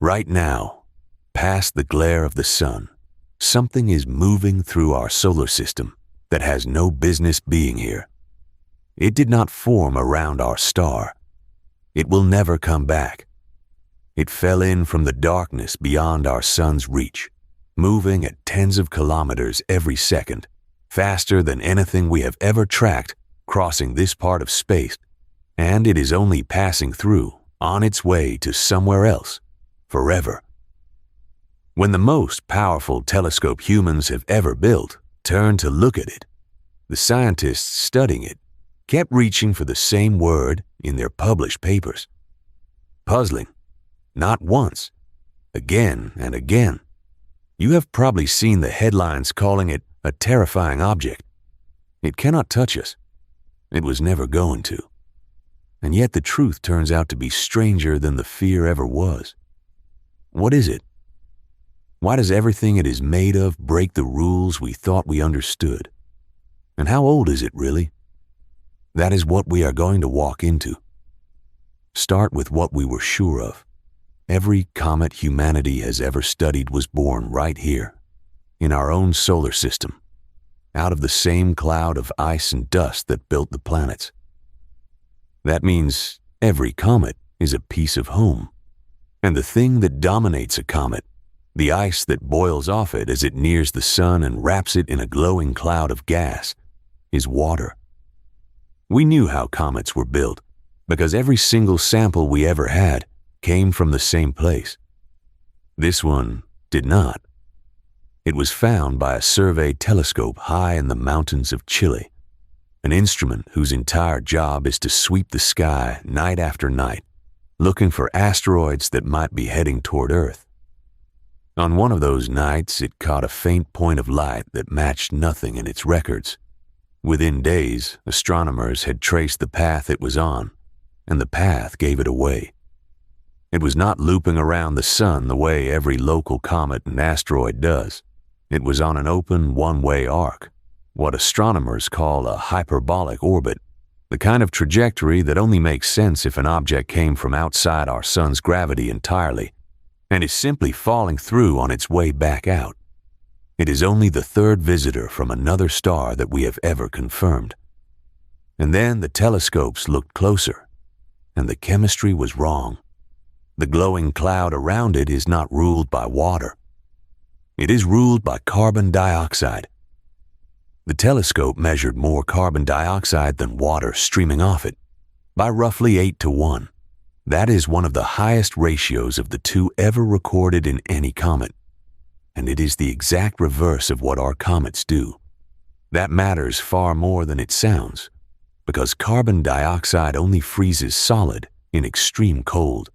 Right now, past the glare of the sun, something is moving through our solar system that has no business being here. It did not form around our star. It will never come back. It fell in from the darkness beyond our sun's reach, moving at tens of kilometers every second, faster than anything we have ever tracked crossing this part of space, and it is only passing through, on its way to somewhere else, forever. When the most powerful telescope humans have ever built turned to look at it, the scientists studying it kept reaching for the same word in their published papers. Puzzling. Not once. Again and again. You have probably seen the headlines calling it a terrifying object. It cannot touch us. It was never going to. And yet the truth turns out to be stranger than the fear ever was. What is it? Why does everything it is made of break the rules we thought we understood? And how old is it really? That is what we are going to walk into. Start with what we were sure of. Every comet humanity has ever studied was born right here, in our own solar system, out of the same cloud of ice and dust that built the planets. That means every comet is a piece of home, and the thing that dominates a comet, the ice that boils off it as it nears the sun and wraps it in a glowing cloud of gas, is water. We knew how comets were built because every single sample we ever had came from the same place. This one did not. It was found by a survey telescope high in the mountains of Chile, an instrument whose entire job is to sweep the sky night after night, looking for asteroids that might be heading toward Earth. On one of those nights, it caught a faint point of light that matched nothing in its records. Within days, astronomers had traced the path it was on, and the path gave it away. It was not looping around the sun the way every local comet and asteroid does. It was on an open one-way arc, what astronomers call a hyperbolic orbit, the kind of trajectory that only makes sense if an object came from outside our sun's gravity entirely, and is simply falling through on its way back out. It is only the third visitor from another star that we have ever confirmed. And then the telescopes looked closer, and the chemistry was wrong. The glowing cloud around it is not ruled by water. It is ruled by carbon dioxide. The telescope measured more carbon dioxide than water streaming off it, by roughly 8-1. That is one of the highest ratios of the two ever recorded in any comet. And it is the exact reverse of what our comets do. That matters far more than it sounds, because carbon dioxide only freezes solid in extreme cold.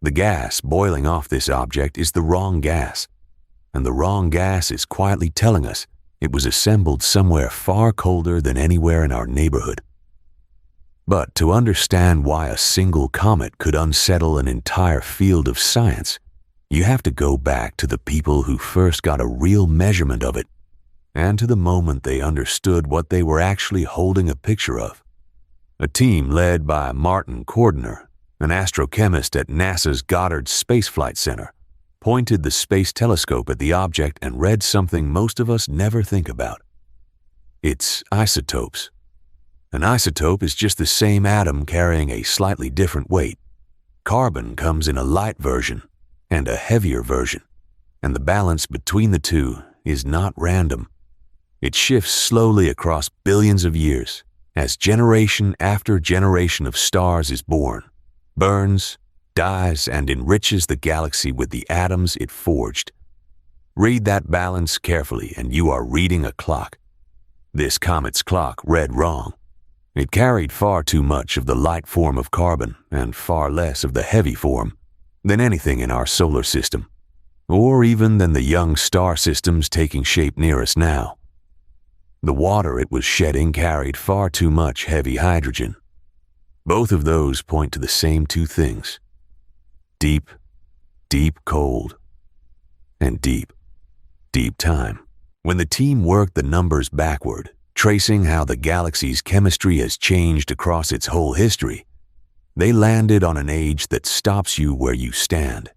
The gas boiling off this object is the wrong gas, and the wrong gas is quietly telling us it was assembled somewhere far colder than anywhere in our neighborhood. But to understand why a single comet could unsettle an entire field of science, you have to go back to the people who first got a real measurement of it, and to the moment they understood what they were actually holding a picture of. A team led by Martin Cordner, an astrochemist at NASA's Goddard Space Flight Center, pointed the space telescope at the object and read something most of us never think about. It's isotopes. An isotope is just the same atom carrying a slightly different weight. Carbon comes in a light version and a heavier version, and the balance between the two is not random. It shifts slowly across billions of years as generation after generation of stars is born, burns, dies, and enriches the galaxy with the atoms it forged. Read that balance carefully and you are reading a clock. This comet's clock read wrong. It carried far too much of the light form of carbon and far less of the heavy form than anything in our solar system, or even than the young star systems taking shape near us now. The water it was shedding carried far too much heavy hydrogen. Both of those point to the same two things: deep, deep cold, and deep, deep time. When the team worked the numbers backward, tracing how the galaxy's chemistry has changed across its whole history, they landed on an age that stops you where you stand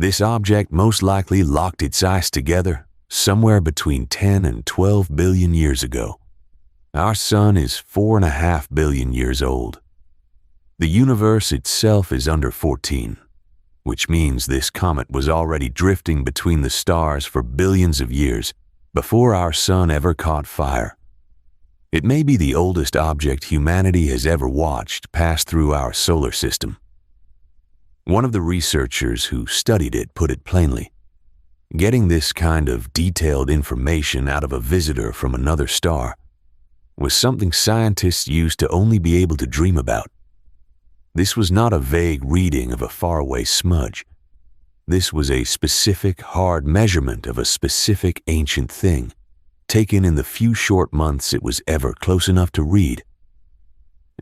This object most likely locked its ice together somewhere between 10 and 12 billion years ago. Our sun is 4.5 billion years old. The universe itself is under 14, which means this comet was already drifting between the stars for billions of years before our sun ever caught fire. It may be the oldest object humanity has ever watched pass through our solar system. One of the researchers who studied it put it plainly: getting this kind of detailed information out of a visitor from another star was something scientists used to only be able to dream about. This was not a vague reading of a faraway smudge. This was a specific, hard measurement of a specific ancient thing, taken in the few short months it was ever close enough to read.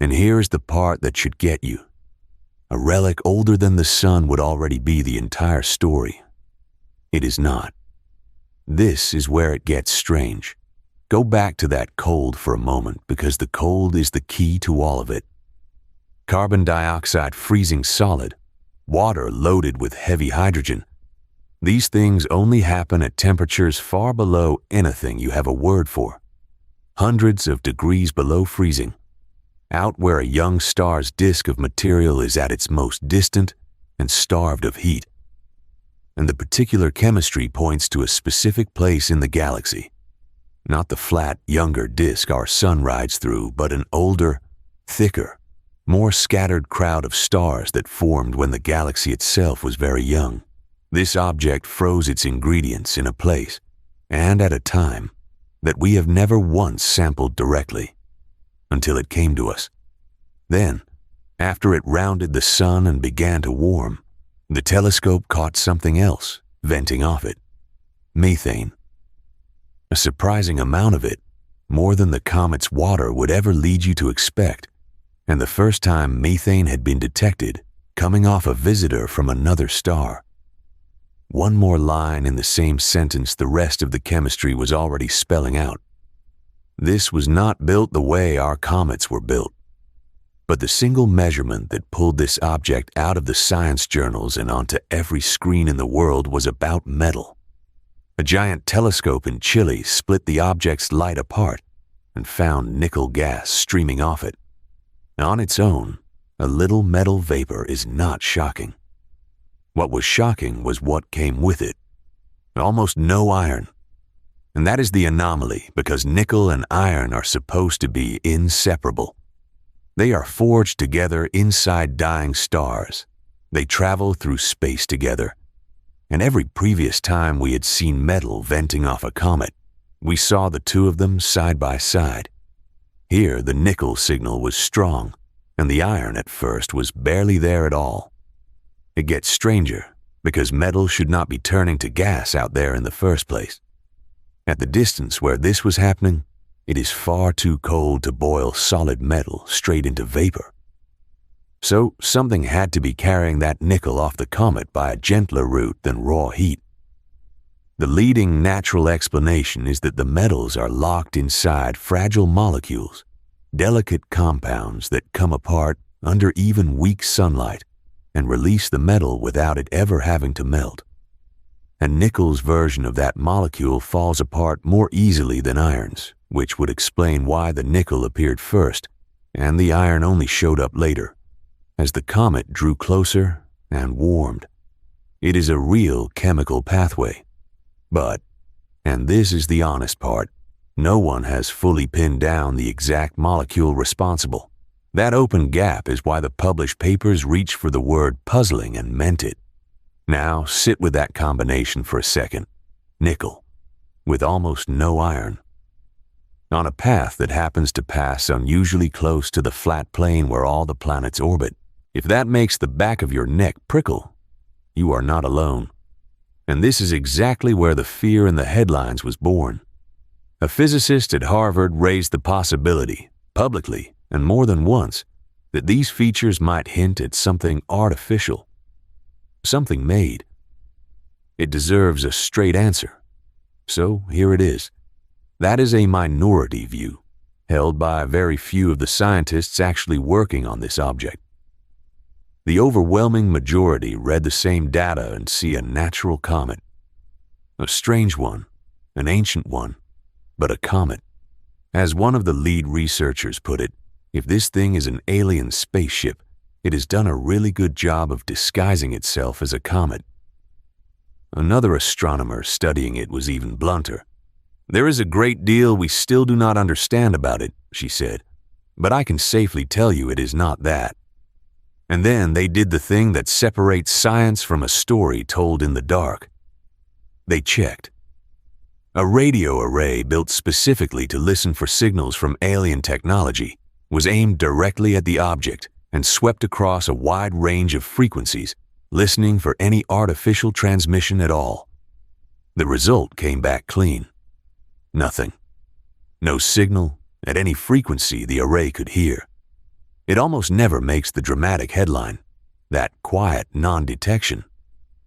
And here's the part that should get you. A relic older than the sun would already be the entire story. It is not. This is where it gets strange. Go back to that cold for a moment, because the cold is the key to all of it. Carbon dioxide freezing solid, water loaded with heavy hydrogen. These things only happen at temperatures far below anything you have a word for. Hundreds of degrees below freezing, out where a young star's disk of material is at its most distant and starved of heat. And the particular chemistry points to a specific place in the galaxy. Not the flat, younger disk our sun rides through, but an older, thicker, more scattered crowd of stars that formed when the galaxy itself was very young. This object froze its ingredients in a place, and at a time, that we have never once sampled directly, until it came to us. Then, after it rounded the sun and began to warm, the telescope caught something else venting off it: methane. A surprising amount of it, more than the comet's water would ever lead you to expect, and the first time methane had been detected coming off a visitor from another star. One more line in the same sentence the rest of the chemistry was already spelling out. This was not built the way our comets were built. But the single measurement that pulled this object out of the science journals and onto every screen in the world was about metal. A giant telescope in Chile split the object's light apart and found nickel gas streaming off it. On its own, a little metal vapor is not shocking. What was shocking was what came with it. Almost no iron. And that is the anomaly, because nickel and iron are supposed to be inseparable. They are forged together inside dying stars. They travel through space together. And every previous time we had seen metal venting off a comet, we saw the two of them side by side. Here, the nickel signal was strong, and the iron at first was barely there at all. It gets stranger, because metal should not be turning to gas out there in the first place. At the distance where this was happening, it is far too cold to boil solid metal straight into vapor. So something had to be carrying that nickel off the comet by a gentler route than raw heat. The leading natural explanation is that the metals are locked inside fragile molecules, delicate compounds that come apart under even weak sunlight and release the metal without it ever having to melt. And nickel's version of that molecule falls apart more easily than iron's, which would explain why the nickel appeared first and the iron only showed up later, as the comet drew closer and warmed. It is a real chemical pathway. But, and this is the honest part, no one has fully pinned down the exact molecule responsible. That open gap is why the published papers reached for the word puzzling and meant it. Now sit with that combination for a second. Nickel, with almost no iron. On a path that happens to pass unusually close to the flat plane where all the planets orbit. If that makes the back of your neck prickle, you are not alone. And this is exactly where the fear in the headlines was born. A physicist at Harvard raised the possibility, publicly and more than once, that these features might hint at something artificial, something made. It deserves a straight answer. So here it is. That is a minority view, held by very few of the scientists actually working on this object. The overwhelming majority read the same data and see a natural comet. A strange one, an ancient one, but a comet. As one of the lead researchers put it, if this thing is an alien spaceship, it has done a really good job of disguising itself as a comet. Another astronomer studying it was even blunter. "There is a great deal we still do not understand about it," she said, "but I can safely tell you it is not that." And then they did the thing that separates science from a story told in the dark. They checked. A radio array built specifically to listen for signals from alien technology was aimed directly at the object and swept across a wide range of frequencies, listening for any artificial transmission at all. The result came back clean. Nothing. No signal at any frequency the array could hear. It almost never makes the dramatic headline, that quiet non-detection.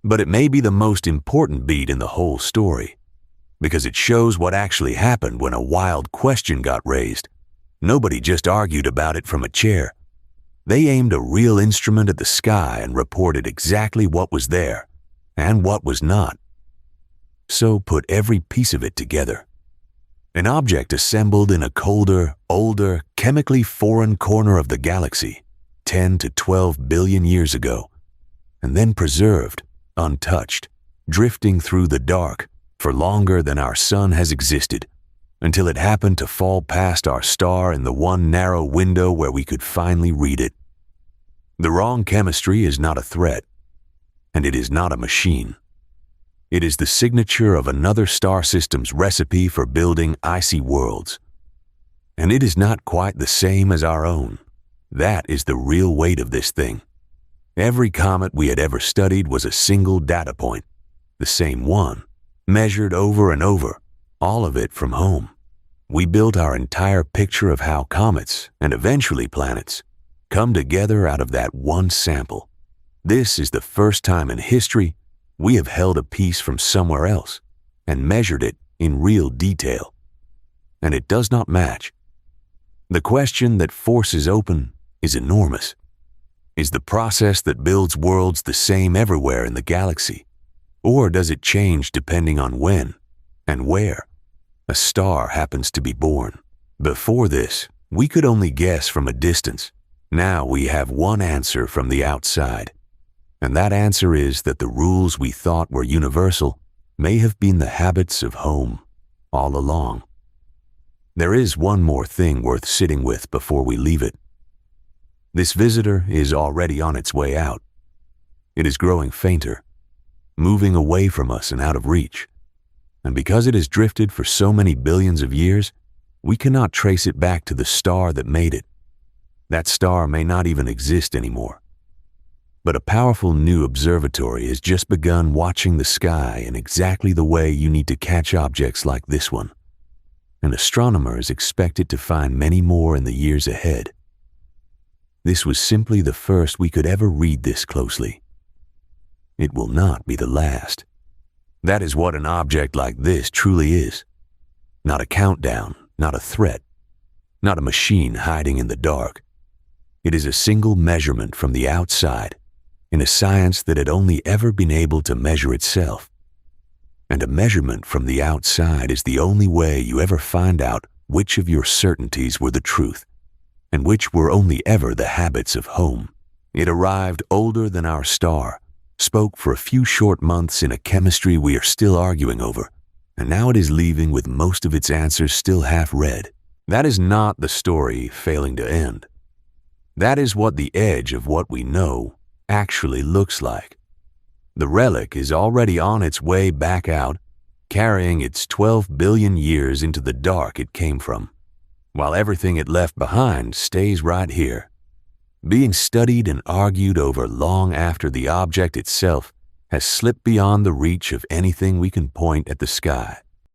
But it may be the most important beat in the whole story, because it shows what actually happened when a wild question got raised. Nobody just argued about it from a chair. They aimed a real instrument at the sky and reported exactly what was there and what was not. So put every piece of it together. An object assembled in a colder, older, chemically foreign corner of the galaxy 10 to 12 billion years ago, and then preserved, untouched, drifting through the dark for longer than our sun has existed, until it happened to fall past our star in the one narrow window where we could finally read it. The wrong chemistry is not a threat, and it is not a machine. It is the signature of another star system's recipe for building icy worlds. And it is not quite the same as our own. That is the real weight of this thing. Every comet we had ever studied was a single data point, the same one, measured over and over, all of it from home. We built our entire picture of how comets, and eventually planets, come together out of that one sample. This is the first time in history we have held a piece from somewhere else and measured it in real detail. And it does not match. The question that forces open is enormous. Is the process that builds worlds the same everywhere in the galaxy? Or does it change depending on when and where a star happens to be born? Before this, we could only guess from a distance. Now we have one answer from the outside. And that answer is that the rules we thought were universal may have been the habits of home all along. There is one more thing worth sitting with before we leave it. This visitor is already on its way out. It is growing fainter, moving away from us and out of reach. And because it has drifted for so many billions of years, we cannot trace it back to the star that made it. That star may not even exist anymore. But a powerful new observatory has just begun watching the sky in exactly the way you need to catch objects like this one. And astronomers expect it to find many more in the years ahead. This was simply the first we could ever read this closely. It will not be the last. That is what an object like this truly is. Not a countdown, not a threat, not a machine hiding in the dark. It is a single measurement from the outside in a science that had only ever been able to measure itself. And a measurement from the outside is the only way you ever find out which of your certainties were the truth and which were only ever the habits of home. It arrived older than our star, spoke for a few short months in a chemistry we are still arguing over, and now it is leaving with most of its answers still half read. That is not the story failing to end. That is what the edge of what we know actually looks like. The relic is already on its way back out, carrying its 12 billion years into the dark it came from, while everything it left behind stays right here, being studied and argued over long after the object itself has slipped beyond the reach of anything we can point at the sky.